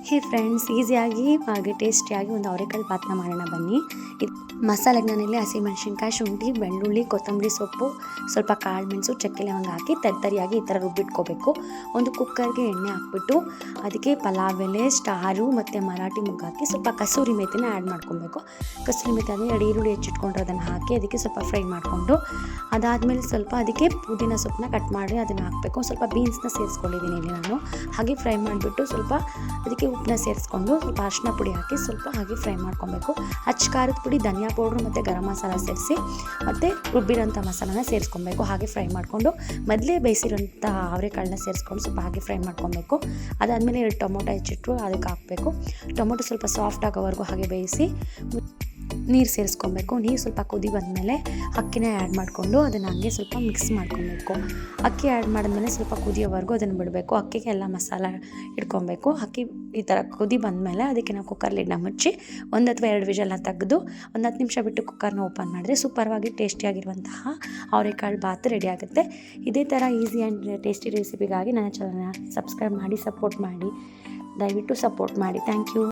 ಹೇ friends, ಈಸಿಯಾಗಿ ಹಾಗೆ ಟೇಸ್ಟಿಯಾಗಿ ಒಂದು ಅವರೆಕಾಳು ಬಾತನ್ನ ಮಾಡೋಣ ಬನ್ನಿ. ಮಸಾಲೆಗೆ ನಾನಿಲ್ಲಿ ಹಸಿಮೆಣಸಿನ್ಕಾಯಿ, ಶುಂಠಿ, ಬೆಳ್ಳುಳ್ಳಿ, ಕೊತ್ತಂಬರಿ ಸೊಪ್ಪು, ಸ್ವಲ್ಪ ಕಾಳು ಮೆಣಸು, ಚಕ್ಕೆ ಲವಂಗ ಹಾಕಿ ತರಿಯಾಗಿ ಈ ಥರ ರುಬ್ಬಿಟ್ಕೋಬೇಕು. ಒಂದು ಕುಕ್ಕರ್ಗೆ ಎಣ್ಣೆ ಹಾಕ್ಬಿಟ್ಟು ಅದಕ್ಕೆ ಪಲಾವ್ ಎಲೆ, ಸ್ಟಾರು ಮತ್ತು ಮರಾಠಿ ಮೊಗ್ಗು ಹಾಕಿ ಸ್ವಲ್ಪ ಕಸೂರಿ ಮೇಥಿನ ಆ್ಯಡ್ ಮಾಡ್ಕೊಬೇಕು. ಕಸೂರಿ ಮೇಥಿ ಆದಮೇಲೆ 2 ಈರುಳ್ಳಿ ಹೆಚ್ಚಿಟ್ಕೊಂಡು ಅದನ್ನು ಹಾಕಿ ಅದಕ್ಕೆ ಸ್ವಲ್ಪ ಫ್ರೈ ಮಾಡಿಕೊಂಡು ಅದಾದಮೇಲೆ ಸ್ವಲ್ಪ ಅದಕ್ಕೆ ಪುದೀನ ಸೊಪ್ಪನ್ನ ಕಟ್ ಮಾಡಿ ಅದನ್ನು ಹಾಕಬೇಕು. ಸ್ವಲ್ಪ ಬೀನ್ಸ್ನ ಸೇರಿಸ್ಕೊಂಡಿದ್ದೀನಿ ಇಲ್ಲಿ ನಾನು. ಹಾಗೆ ಫ್ರೈ ಮಾಡಿಬಿಟ್ಟು ಸ್ವಲ್ಪ ಅದಕ್ಕೆ ಉಪ್ಪನ್ನ ಸೇರಿಸ್ಕೊಂಡು ಸ್ವಲ್ಪ ಅರಿಶಿನ ಪುಡಿ ಹಾಕಿ ಸ್ವಲ್ಪ ಹಾಗೆ ಫ್ರೈ ಮಾಡ್ಕೊಬೇಕು. ಖಾರದ ಪುಡಿ, ಧನಿಯಾ ಪೌಡ್ರು ಮತ್ತು ಗರಂ ಮಸಾಲ ಸೇರಿಸಿ ಮತ್ತು ರುಬ್ಬಿರೋಂಥ ಮಸಾಲಾನ ಸೇರಿಸ್ಕೊಬೇಕು. ಹಾಗೆ ಫ್ರೈ ಮಾಡಿಕೊಂಡು ಮೊದಲೇ ಬೇಯಿಸಿರೋಂಥ ಅವರೆಕಾಳನ್ನ ಸೇರಿಸ್ಕೊಂಡು ಸ್ವಲ್ಪ ಹಾಗೆ ಫ್ರೈ ಮಾಡ್ಕೊಬೇಕು. ಅದಾದಮೇಲೆ 2 ಟೊಮೊಟೊ ಹೆಚ್ಚಿಟ್ಟು ಅದಕ್ಕೆ ಹಾಕಬೇಕು. ಟೊಮೊಟೊ ಸ್ವಲ್ಪ ಸಾಫ್ಟ್ ಆಗೋವರೆಗೂ ಹಾಗೆ ಬೇಯಿಸಿ ನೀರು ಸೇರಿಸ್ಕೊಬೇಕು. ನೀರು ಸ್ವಲ್ಪ ಕುದಿ ಬಂದಮೇಲೆ ಅಕ್ಕಿನ ಆ್ಯಡ್ ಮಾಡಿಕೊಂಡು ಅದನ್ನು ಹಂಗೆ ಸ್ವಲ್ಪ ಮಿಕ್ಸ್ ಮಾಡ್ಕೊಬೇಕು. ಅಕ್ಕಿ ಆ್ಯಡ್ ಮಾಡಿದ್ಮೇಲೆ ಸ್ವಲ್ಪ ಕುದಿಯೋವರೆಗೂ ಅದನ್ನು ಬಿಡಬೇಕು. ಅಕ್ಕಿಗೆ ಎಲ್ಲ ಮಸಾಲ ಇಟ್ಕೊಬೇಕು. ಅಕ್ಕಿ ಈ ಥರ ಕುದಿ ಬಂದಮೇಲೆ ಅದಕ್ಕೆ ನಾವು ಕುಕ್ಕರ್ ಲಿಡ್ನ ಮುಚ್ಚಿ 1 ಅಥವಾ 2 ವಿಷಲ್ನ ತೆಗೆದು ಒಂದು 10 ನಿಮಿಷ ಬಿಟ್ಟು ಕುಕ್ಕರ್ನ ಓಪನ್ ಮಾಡಿದ್ರೆ ಸೂಪರ್ವಾಗಿ ಟೇಸ್ಟಿಯಾಗಿರುವಂತಹ ಅವರೆಕಾಳು ಬಾತ್ ರೆಡಿ ಆಗುತ್ತೆ. ಇದೇ ಥರ ಈಸಿ ಆ್ಯಂಡ್ ಟೇಸ್ಟಿ ರೆಸಿಪಿಗಾಗಿ ನನ್ನ ಚಾನಲ್ನ ಸಬ್ಸ್ಕ್ರೈಬ್ ಮಾಡಿ, ಸಪೋರ್ಟ್ ಮಾಡಿ, ದಯವಿಟ್ಟು ಸಪೋರ್ಟ್ ಮಾಡಿ. Thank you.